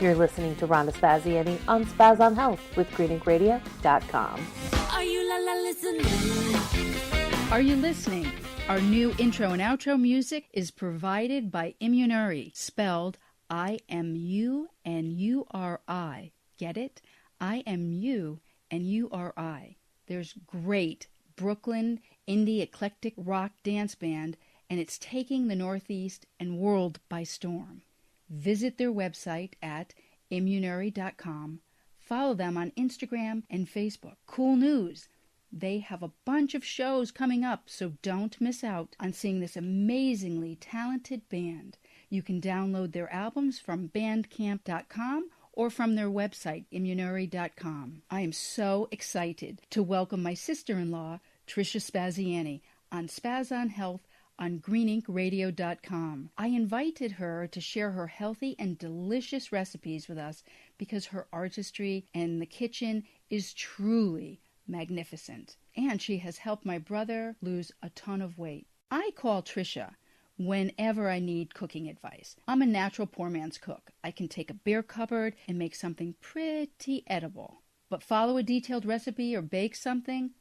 You're listening to Rhonda Spaziani on Spaz on Health with greeningradio.com. Are you listening? Are you listening? Our new intro and outro music is provided by Immunuri, spelled I-M-U-N-U-R-I. Get it? I-M-U-N-U-R-I. There's great Brooklyn indie eclectic rock dance band, and it's taking the Northeast and world by storm. Visit their website at immunuri.com. Follow them on Instagram and Facebook. Cool news! They have a bunch of shows coming up, so don't miss out on seeing this amazingly talented band. You can download their albums from bandcamp.com or from their website, immunuri.com. I am so excited to welcome my sister-in-law, Trisha Spaziani, on Spaz on Health on greeninkradio.com. I invited her to share her healthy and delicious recipes with us because her artistry in the kitchen is truly magnificent. And she has helped my brother lose a ton of weight. I call Trisha whenever I need cooking advice. I'm a natural poor man's cook. I can take a bare cupboard and make something pretty edible. But follow a detailed recipe or bake something?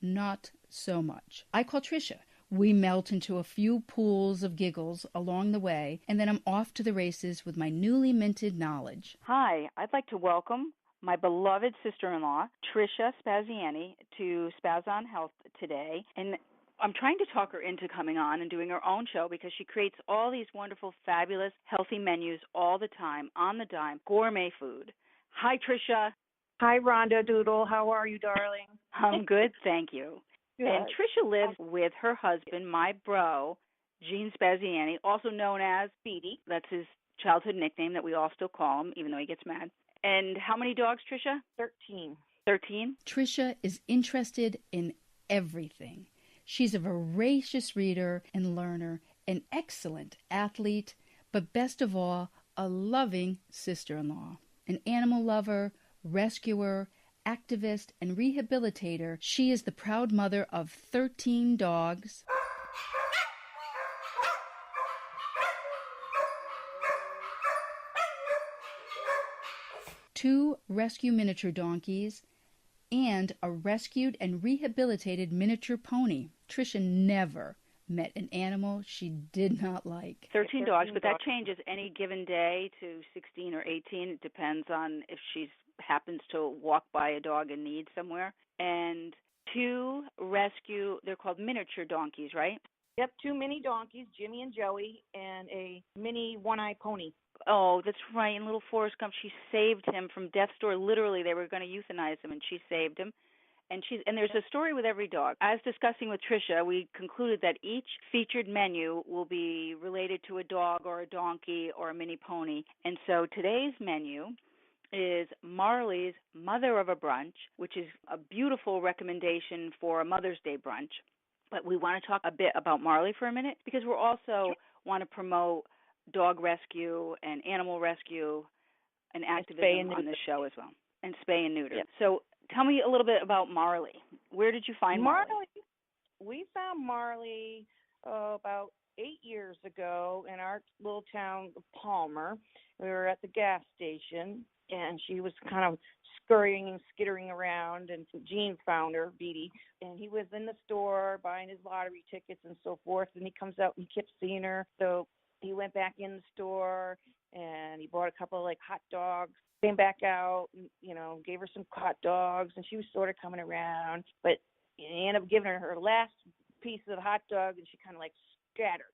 Not so much. I call Trisha. We melt into a few pools of giggles along the way, and then I'm off to the races with my newly minted knowledge. Hi, I'd like to welcome my beloved sister-in-law, Trisha Spaziani, to Spaz on Health today. And I'm trying to talk her into coming on and doing her own show because she creates all these wonderful, fabulous, healthy menus all the time, on the dime, gourmet food. Hi, Trisha. Hi, Rhonda Doodle. How are you, darling? I'm good, thank you. Good. And Trisha lives with her husband, my bro, Gene Spaziani, also known as Speedy. That's his childhood nickname that we all still call him, even though he gets mad. And how many dogs, Trisha? 13. 13? Trisha is interested in everything. She's a voracious reader and learner, an excellent athlete, but best of all, a loving sister-in-law. An animal lover, rescuer, activist, and rehabilitator, she is the proud mother of 13 dogs, 2 rescue miniature donkeys, and a rescued and rehabilitated miniature pony. Trisha never met an animal she did not like. 13 dogs, but that changes any given day to 16 or 18. It depends on if she happens to walk by a dog in need somewhere. And 2 rescue, they're called miniature donkeys, right? Yep, 2 mini donkeys, Jimmy and Joey, and a mini one-eye pony. Oh, that's right. In Little Forrest Gump, she saved him from death's door. Literally, they were going to euthanize him, and she saved him. And there's a story with every dog. As discussing with Trisha, we concluded that each featured menu will be related to a dog or a donkey or a mini pony. And so today's menu is Marley's Mother of a Brunch, which is a beautiful recommendation for a Mother's Day brunch. But we want to talk a bit about Marley for a minute because we're also want to promote dog rescue and animal rescue and activism on this show as well, and spay and neuter. Yep. So tell me a little bit about Marley. Where did you find Marley? We found Marley about 8 years ago in our little town of Palmer. We were at the gas station, and she was kind of scurrying and skittering around, and Gene found her, Beatty, and he was in the store buying his lottery tickets and so forth, and he comes out and he kept seeing her, so he went back in the store, and he bought a couple of, hot dogs, came back out, and, gave her some hot dogs, and she was sort of coming around, but he ended up giving her last piece of the hot dog, and she kind of, scattered.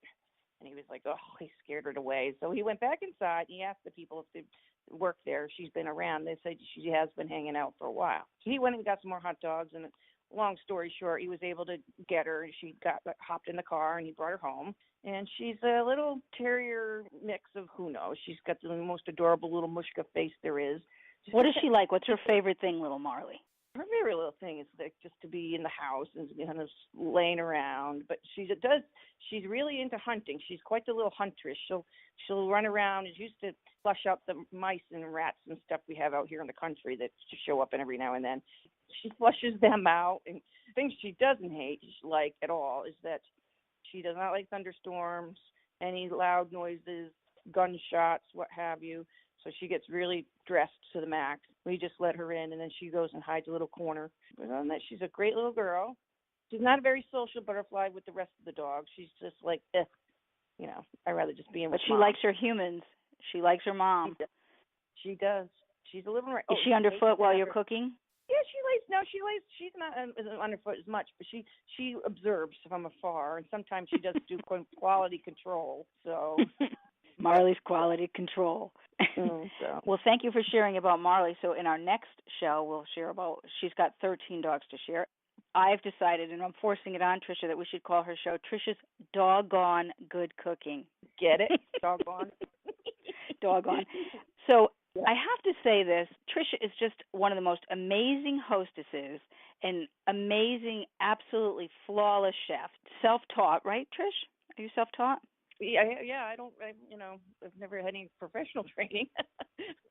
And he was like, oh, he scared her away. So he went back inside, and he asked the people if they work there. She's been around. They said she has been hanging out for a while. So he went and got some more hot dogs, and long story short, he was able to get her, and she hopped in the car, and he brought her home. And she's a little terrier mix of who knows. She's got the most adorable little mushka face there is. What is she like? What's her favorite thing, little Marley? Her favorite little thing is just to be in the house and kind of laying around. But she's really into hunting. She's quite the little huntress. She'll run around and she used to flush out the mice and rats and stuff we have out here in the country that show up every now and then. She flushes them out. And things she doesn't like at all is that she does not like thunderstorms, any loud noises, gunshots, what have you. So she gets really dressed to the max. We just let her in, and then she goes and hides a little corner. But other than that, she's a great little girl. She's not a very social butterfly with the rest of the dogs. She's just like, I'd rather just be in with But she Mom. likes her humans. She likes her mom. She does. She's a living right. Is she underfoot while you're cooking? Yeah, she lays. No, she lays. She's not underfoot as much, but she observes from afar, and sometimes she does do quality control. So Marley's quality control. So. Well, thank you for sharing about Marley. So in our next show, we'll share about. She's got 13 dogs to share. I've decided, and I'm forcing it on Tricia, that we should call her show Tricia's Doggone Good Cooking. Get it? Doggone. Doggone. So yeah. I have to say this, Tricia is just one of the most amazing hostesses, an amazing, absolutely flawless chef. Self-taught, right, Trish? Are you self-taught? Yeah. I've never had any professional training.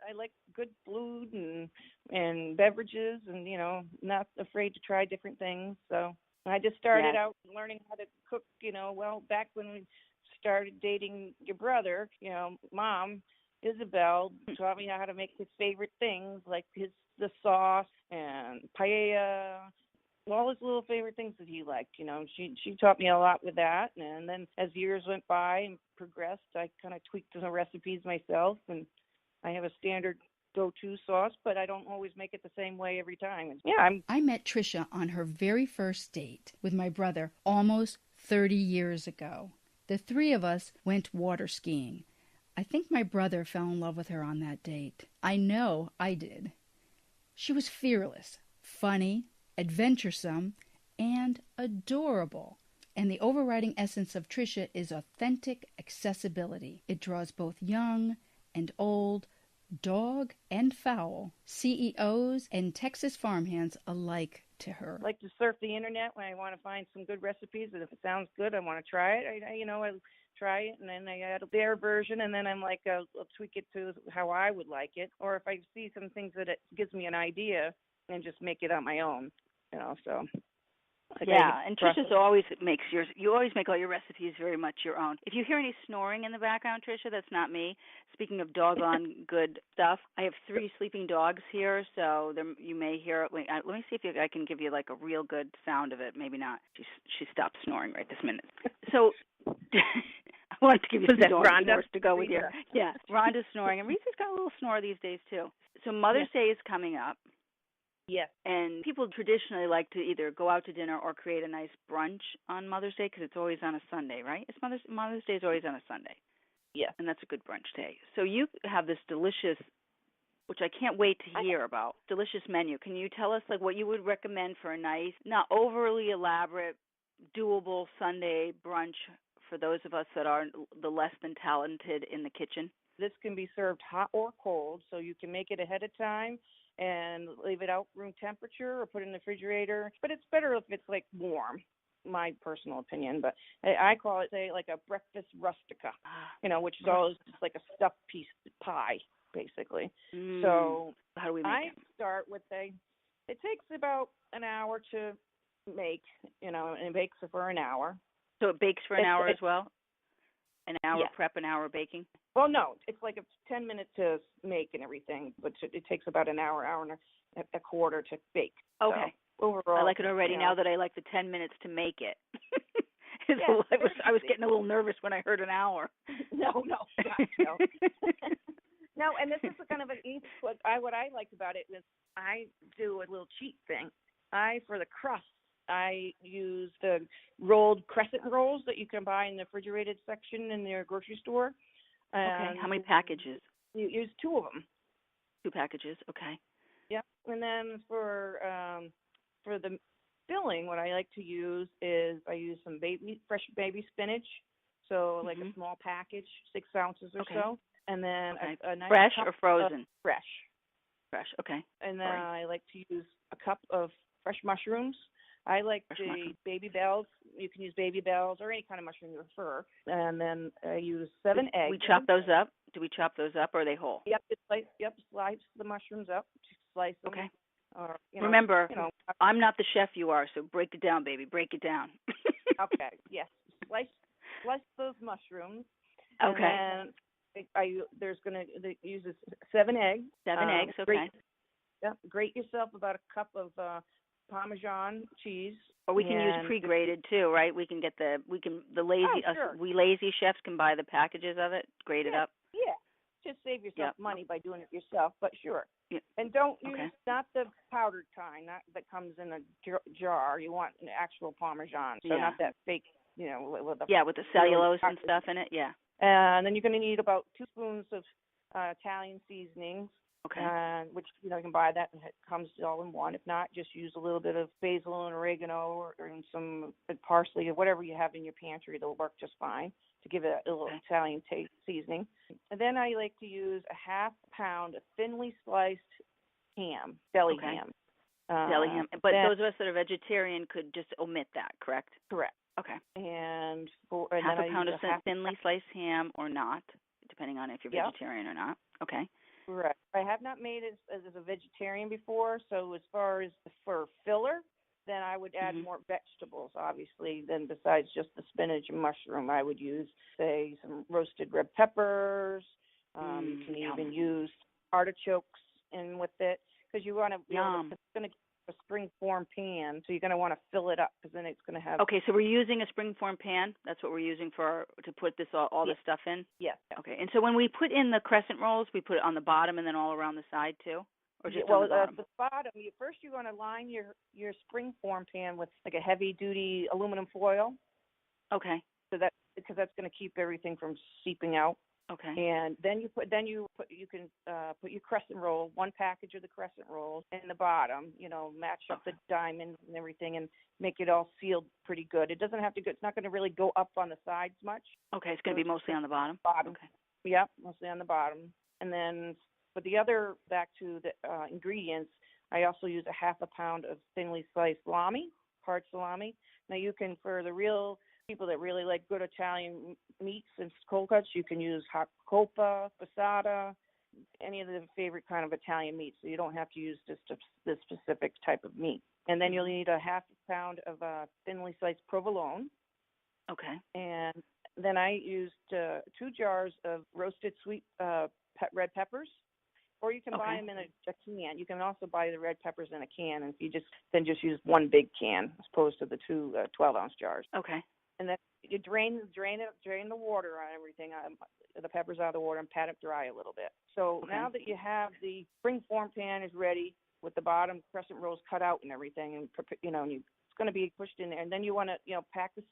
I like good food and beverages, and not afraid to try different things. So I just started out learning how to cook. Back when we started dating your brother, Mom Isabel taught me how to make his favorite things, like the sauce and paella. All his little favorite things that he liked, she taught me a lot with that. And then as years went by and progressed, I kind of tweaked the recipes myself, and I have a standard go-to sauce, but I don't always make it the same way every time. I met Tricia on her very first date with my brother almost 30 years ago. The three of us went water skiing. I think my brother fell in love with her on that date. I know I did. She was fearless, funny, adventuresome, and adorable. And the overriding essence of Tricia is authentic accessibility. It draws both young and old, dog and fowl, CEOs and Texas farmhands alike to her. I like to surf the internet when I want to find some good recipes, and if it sounds good, I want to try it. I try it, and then I add their version, and then I'm like, I'll tweak it to how I would like it. Or if I see some things that it gives me an idea, and just make it on my own. So. And Tricia always you always make all your recipes very much your own. If you hear any snoring in the background, Tricia, that's not me. Speaking of doggone good stuff, I have 3 sleeping dogs here, so you may hear it. Wait, let me see if I can give you like a real good sound of it. Maybe not. She stopped snoring right this minute. So I wanted to give you some dog snores to go with you. Yeah, Rhonda's snoring, and Reese's got a little snore these days too. So Mother's Day is coming up. Yes. And people traditionally like to either go out to dinner or create a nice brunch on Mother's Day because it's always on a Sunday, right? Mother's Day is always on a Sunday. Yeah. And that's a good brunch day. So you have this delicious, which I can't wait to hear about, delicious menu. Can you tell us like what you would recommend for a nice, not overly elaborate, doable Sunday brunch for those of us that are the less than talented in the kitchen? This can be served hot or cold, so you can make it ahead of time and leave it out room temperature or put it in the refrigerator. But it's better if it's like warm, my personal opinion. But I call it, say, like a breakfast rustica, which is always just like a stuffed piece pie, basically. So how do we make it? I start with it takes about an hour to make, and it bakes for an hour. So it bakes for an hour as well? An hour prep, an hour baking? Well, no, it's like a 10-minute to make and everything, but it takes about an hour and a quarter to bake. Okay. So, overall, I like it already now that I like the 10 minutes to make it. I was getting a little nervous when I heard an hour. No. No, and this is kind of an easy. What I liked about it was I do a little cheat thing. For the crust, I use the rolled crescent rolls that you can buy in the refrigerated section in their grocery store. Okay. How many packages? You use 2 of them. 2 packages. Okay. Yep. And then for the filling, what I like to use is I use some fresh baby spinach, so like a small package, 6 ounces or so, and then a nice fresh cup or frozen? Fresh. Okay. And then I like to use a cup of fresh mushrooms. I like baby bells. You can use baby bells or any kind of mushroom you prefer. And then I use 7 eggs. We chop those up? Do we chop those up or are they whole? Yep. Slice the mushrooms up. Slice them. Okay. Or, remember, I'm not the chef you are, so break it down, baby. Break it down. Okay. Yes. Slice those mushrooms. Okay. And then There's going to use 7 eggs. 7 eggs, okay. Grate yourself about a cup of Parmesan cheese. Or we can use pre-grated too, right? We can we lazy chefs can buy the packages of it, grate it up. Yeah. Just save yourself money by doing it yourself, but sure. Yeah. And don't use not the powdered kind, not that comes in a jar. You want an actual Parmesan, so not that fake, with the cellulose and stuff in it. Yeah. And then you're going to need about 2 spoons of Italian seasonings. Okay. Which you can buy that, and it comes all in one. If not, just use a little bit of basil and oregano or some parsley or whatever you have in your pantry. It'll work just fine to give it a little Italian taste seasoning. And then I like to use a half pound of thinly sliced ham, deli ham. Deli ham. But those of us that are vegetarian could just omit that, correct? Correct. Okay. And half a pound of thinly sliced ham or not, depending on if you're vegetarian or not. Okay. Right. I have not made it as a vegetarian before, so as far as for filler, then I would add more vegetables, obviously, than besides just the spinach and mushroom. I would use, say, some roasted red peppers. You can even use artichokes in with it, because you want to, it's going to a spring-form pan, so you're going to want to fill it up, because then it's going to have... Okay, so we're using a spring-form pan. That's what we're using to put this all this stuff in? Yes. Okay, and so when we put in the crescent rolls, we put it on the bottom and then all around the side, too? Or just on the bottom? The bottom, first you're going to line your spring-form pan with like a heavy-duty aluminum foil. Okay. Because that's going to keep everything from seeping out. Okay. And then you can put your crescent roll, 1 package of the crescent rolls in the bottom, match up the diamonds and everything and make it all sealed pretty good. It doesn't have to go, it's not going to really go up on the sides much. Okay, it's going to be mostly on the bottom? Bottom. Okay. Yep, mostly on the bottom. And then for the other, back to the ingredients, I also use a half a pound of thinly sliced salami, hard salami. Now you can, for the real people that really like good Italian meats and cold cuts, you can use hot coppa, passata, any of the favorite kind of Italian meats. So you don't have to use just this specific type of meat. And then you'll need a half a pound of thinly sliced provolone. Okay. And then I used 2 jars of roasted sweet red peppers. Or you can buy them in a can. You can also buy the red peppers in a can, and if you just use 1 big can as opposed to the 2 12-ounce jars. Okay. And then you drain the water on everything, the peppers out of the water, and pat it dry a little bit. So now that you have the spring-form pan is ready with the bottom crescent rolls cut out and everything, and it's going to be pushed in there. And then you want to pack the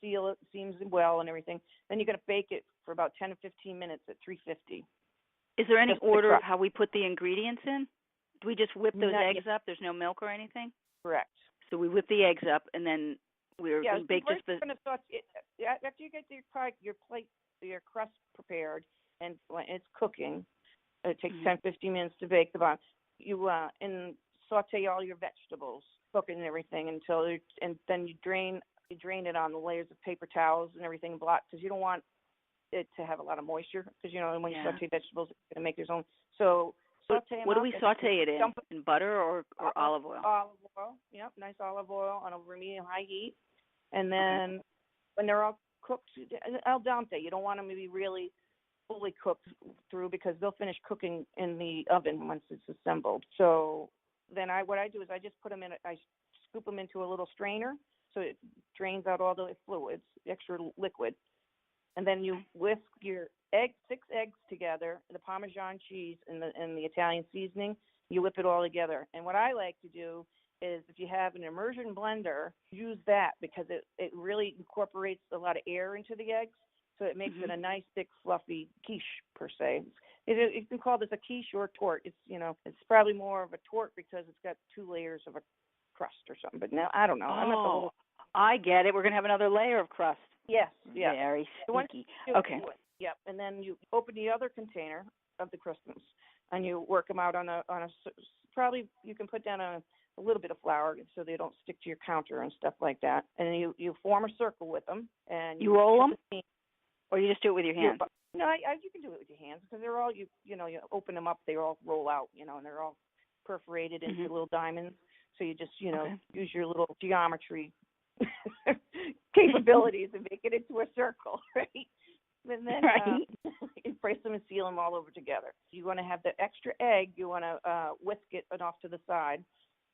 seams well and everything. Then you're going to bake it for about 10 to 15 minutes at 350. Is there any order of how we put the ingredients in? Do we just whip those eggs up? There's no milk or anything? Correct. So we whip the eggs up, and then we bake just the... After you get your crust prepared, and when it's cooking, it takes 10, 15 minutes to bake the bottom. You and saute all your vegetables, cooking and everything and then you drain it on the layers of paper towels and everything, because you don't want it to have a lot of moisture, because when you saute vegetables, it's going to make its own. So saute them. What do we saute it in? In butter or olive oil? Olive oil. Yep, nice olive oil on a medium high heat. And then when they're all cooked al dente, you don't want them to be really fully cooked through, because they'll finish cooking in the oven once it's assembled. So then what I do is I just put them in. I scoop them into a little strainer so it drains out all the fluids, extra liquid. And then you whisk your 6 eggs together, the Parmesan cheese and the Italian seasoning. You whip it all together. And what I like to do is, if you have an immersion blender, use that, because it really incorporates a lot of air into the eggs. So it makes it a nice, thick, fluffy quiche, per se. You can call this a quiche or a tort. It's probably more of a tort because it's got 2 layers of a crust or something. But now, I don't know. I'm not the whole... I get it. We're going to have another layer of crust. Yes, yeah. Very sneaky. Okay. Yep, and then you open the other container of the crustums, and you work them out on a probably you can put down a little bit of flour so they don't stick to your counter and stuff like that. And then you form a circle with them, and you roll them, or you just do it with your hands. No, you can do it with your hands, because they're all you open them up, they all roll out, and they're all perforated into little diamonds. So you just use your little geometry capabilities and make it into a circle, right? And then Right. you brace them and seal them all over together. You want to have the extra egg. You want to whisk it off to the side,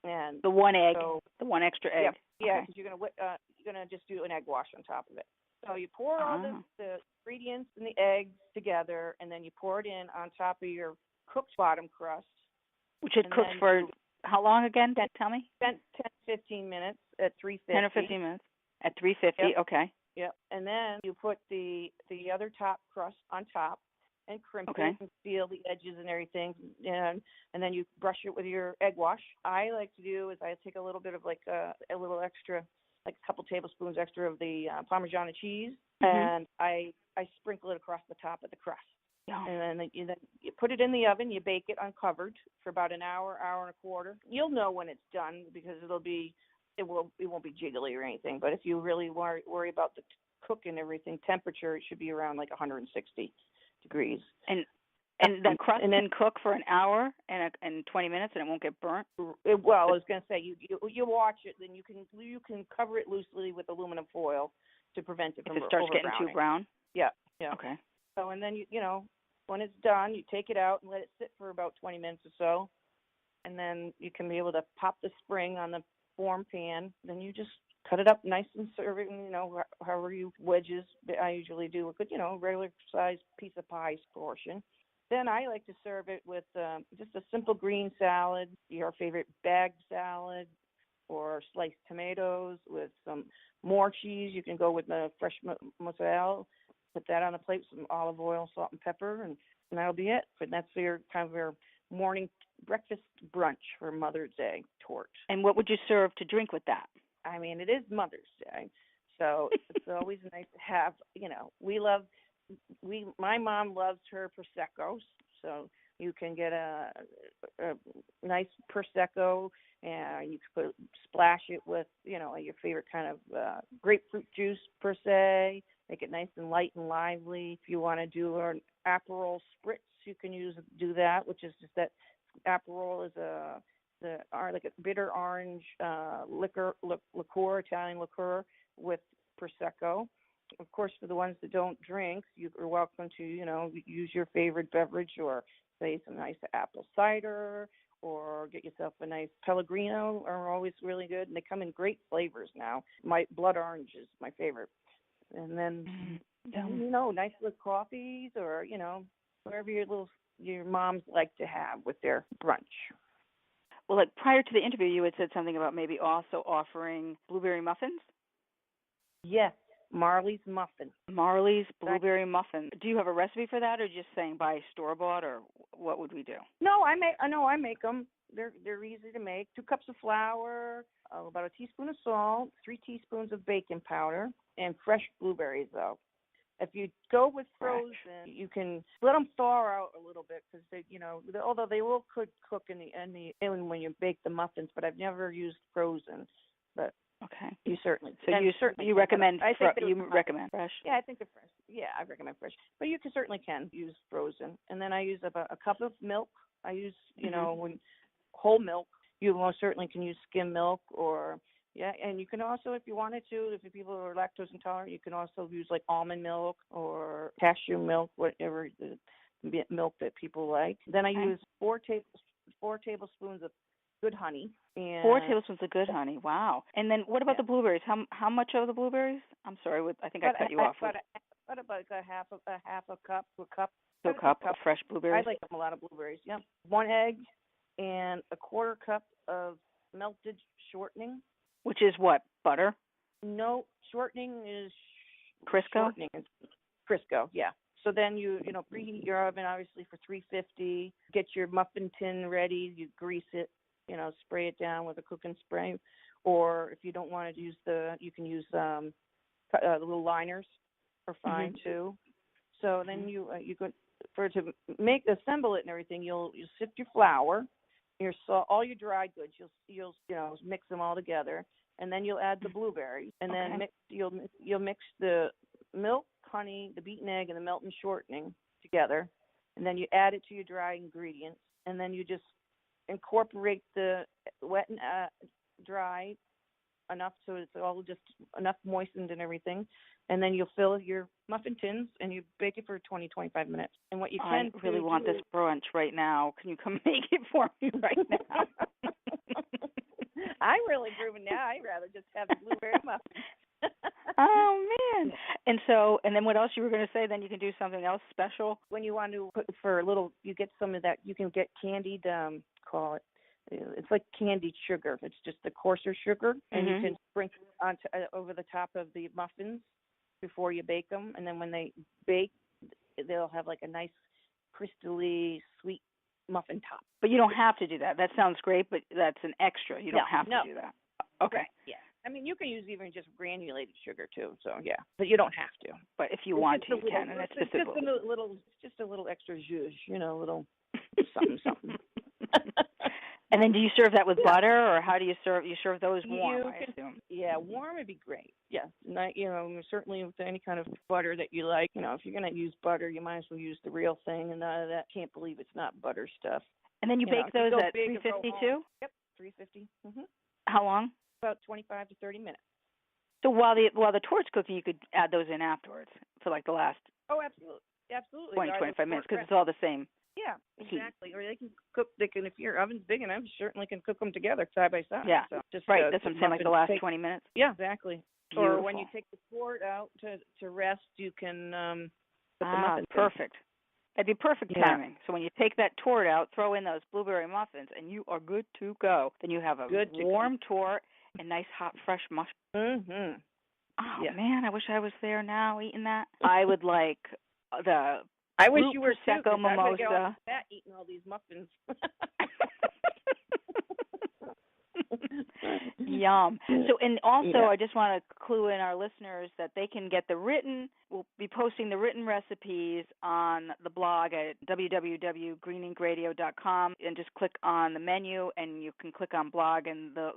and The one egg, so the one extra egg. yeah, Okay. because you're gonna just do an egg wash on top of it. So you pour all the ingredients and the eggs together, and then you pour it in on top of your cooked bottom crust. Which it cooks for how long again? Tell me. 10, 15 minutes at 350. 10 or 15 minutes at 350. Yep. Okay. Yep. And then you put the other top crust on top and crimp Okay. it and seal the edges and everything, and then you brush it with your egg wash. I like to do is I take a little bit of like a little extra, like a couple tablespoons extra of the Parmesan cheese, and I sprinkle it across the top of the crust. Yeah. And then you put it in the oven. You bake it uncovered for about an hour, hour and a quarter. You'll know when it's done because it won't be jiggly or anything. But if you really worry about the cook and everything, temperature, it should be around like 160 degrees. And the crust can cook for an hour and 20 minutes, and it won't get burnt. Well, I was going to say you watch it, then you can cover it loosely with aluminum foil to prevent it from if it starts getting too brown. Yeah. Yeah. Okay. So and then you know when it's done, you take it out and let it sit for about 20 minutes or so, and then you can be able to pop the spring on the form pan. Then you just cut it up nice and serve it, however you wedges. I usually do a good, regular sized piece of pie portion. Then I like to serve it with just a simple green salad, your favorite bagged salad, or sliced tomatoes with some more cheese. You can go with the fresh mozzarella. Put that on the plate, some olive oil, salt, and pepper, and that'll be it. But that's your kind of your morning breakfast brunch for Mother's Day torte. And what would you serve to drink with that? I mean, it is Mother's Day, so it's always nice to have. My mom loves her prosecco's, so you can get a nice prosecco, and you can splash it with your favorite kind of grapefruit juice per se. Make it nice and light and lively. If you want to do an Aperol spritz, you can do that, which is just that Aperol is like a bitter orange liqueur, Italian liqueur with prosecco. Of course, for the ones that don't drink, you're welcome to use your favorite beverage, or say some nice apple cider, or get yourself a nice Pellegrino. Are always really good, and they come in great flavors now. My blood orange is my favorite. And then, nice little coffees, or, whatever your moms like to have with their brunch. Well, like prior to the interview, you had said something about maybe also offering blueberry muffins? Yes, Marley's muffin. Marley's blueberry muffin. Do you have a recipe for that, or just saying buy store-bought, or what would we do? No, I make them. They're easy to make. 2 cups of flour, about a teaspoon of salt, 3 teaspoons of baking powder, and fresh blueberries, though. If you go with frozen, you can let them thaw out a little bit because although they will cook in the end when you bake the muffins. But I've never used frozen. But okay, you certainly. So you recommend recommend fresh? Yeah, I think they're fresh. Yeah, I recommend fresh. But you certainly can use frozen. And then I use about a cup of milk. I use whole milk. You most certainly can use skim milk, or and you can also, if you wanted to, if people are lactose intolerant, you can also use like almond milk or cashew milk, whatever the milk that people like. Then I use 4 tablespoons of good honey. And 4 tablespoons of good honey. Wow. And then what about the blueberries? How much of the blueberries? I'm sorry, I think I cut you off. About a half a cup to a cup. So a cup of fresh blueberries. I like a lot of blueberries. Yeah. 1 egg and a quarter cup of melted shortening. Which is what? Butter? No, shortening is Crisco. Crisco, yeah. So then you preheat your oven obviously for 350. Get your muffin tin ready. You grease it. Spray it down with a cooking spray, or if you don't want to use you can use little liners are fine too. So then you go to assemble it and everything. You'll sift your flour, your salt, all your dry goods. You'll mix them all together, and then you'll add the blueberries, and then you'll mix the milk, honey, the beaten egg, and the melted shortening together, and then you add it to your dry ingredients, and then you just incorporate the wet and dry enough so it's all just enough moistened and everything. And then you'll fill your muffin tins and you bake it for 20-25 minutes. And what you can I really want this brunch right now. Can you come make it for me right now? I'm really grooving now. I'd rather just have the blueberry muffins. Oh man! And then what else you were going to say? Then you can do something else special. When you want to put for a little, you get some of that. You can get candied. Call it. It's like candied sugar. It's just the coarser sugar, and you can sprinkle it onto over the top of the muffins before you bake them. And then when they bake, they'll have like a nice, crystally sweet muffin top. But you don't have to do that. That sounds great, but that's an extra. You don't have to do that. Okay. Right. Yeah. I mean, you can use even just granulated sugar too. So yeah, but you don't have to. But if you want to, you can. And it's just a little extra zhuzh, a little something. And then do you serve that with butter, or how do you serve? You serve those warm, I assume. Yeah, warm would be great. Yes, not, certainly with any kind of butter that you like. If you're going to use butter, you might as well use the real thing. And that, can't believe it's not butter stuff. And then you bake those at 350 too? Yep, 350. How long? About 25 to 30 minutes. So while the tort's cooking, you could add those in afterwards for like the last. Oh, absolutely. 20, 25 minutes, because it's all the same. Yeah, exactly. Or they can cook. If your oven's big enough, you certainly can cook them together side by side. Yeah, so just, right. That's what I'm saying. Like the last 20 minutes. Yeah, exactly. Beautiful. Or when you take the quart out to rest, you can put the muffins perfect. That'd be perfect timing. So when you take that tort out, throw in those blueberry muffins, and you are good to go. Then you have a warm tort and nice hot fresh mushrooms. Mm-hmm. Oh man, I wish I was there now eating that. I would like the. I wish you were too. Prosecco mimosa. I would get eating all these muffins. Yum. So, and also, I just want to clue in our listeners that they can get we'll be posting the written recipes on the blog at www.greeninkradio.com, and just click on the menu and you can click on blog, and the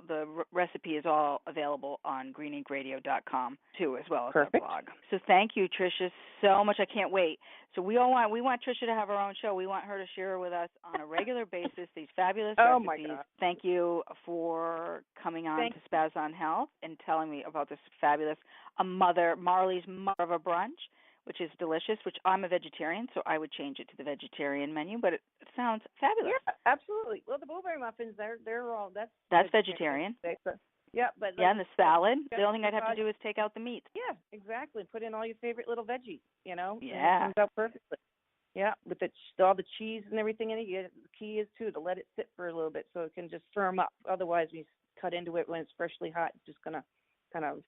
recipe is all available on greeninkradio.com too, as well as our blog. So thank you, Tricia, so much. I can't wait. So we want Tricia to have her own show. We want her to share with us on a regular basis these fabulous recipes. My God. Thank you for coming on to Spaz on Health and telling me about this fabulous Marley's Mother of a Brunch, which is delicious, which I'm a vegetarian, so I would change it to the vegetarian menu, but it sounds fabulous. Yeah, absolutely. Well, the blueberry muffins, they're all, that's vegetarian. Yeah, but and the salad, the only thing I'd have to do is take out the meat. Yeah, exactly. Put in all your favorite little veggies, Yeah. And it comes out perfectly. Yeah, with all the cheese and everything in it. The key is, too, to let it sit for a little bit so it can just firm up. Otherwise, when you cut into it when it's freshly hot, it's just going to kind of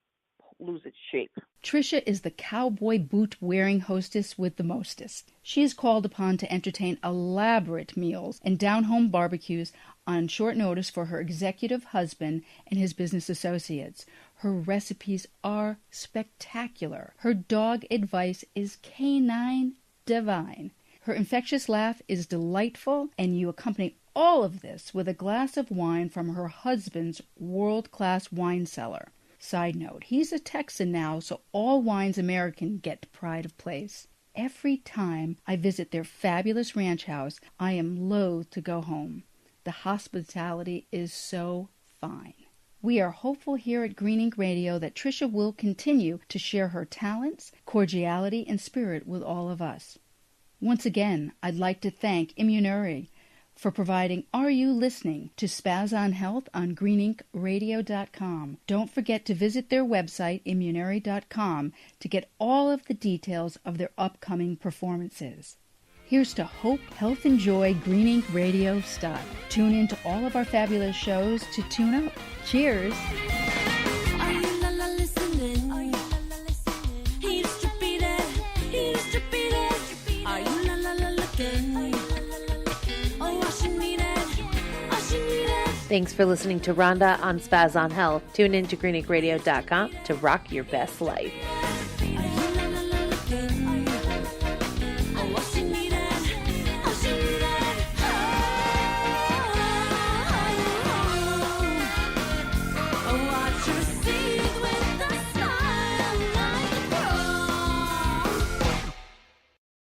lose its shape. Tricia is the cowboy boot-wearing hostess with the mostest. She is called upon to entertain elaborate meals and down-home barbecues on short notice for her executive husband and his business associates. Her recipes are spectacular. Her dog advice is canine divine. Her infectious laugh is delightful, and you accompany all of this with a glass of wine from her husband's world-class wine cellar. Side note, he's a Texan now, so all wines American get pride of place. Every time I visit their fabulous ranch house, I am loath to go home. The hospitality is so fine. We are hopeful here at Green Ink Radio that Tricia will continue to share her talents, cordiality, and spirit with all of us. Once again, I'd like to thank Immunuri for providing Are You Listening to Spaz on Health on greeninkradio.com. Don't forget to visit their website, immunuri.com, to get all of the details of their upcoming performances. Here's to hope, health, and joy Green Ink Radio style. Tune in to all of our fabulous shows to tune up. Cheers! Are you la la listening? Are you la la listening? He's strippy there. He's strippy there. Are you la la la looking? Oh, I should need it. I should need it. Thanks for listening to Rhonda on Spaz on Health. Tune in to greeninkradio.com to rock your best life.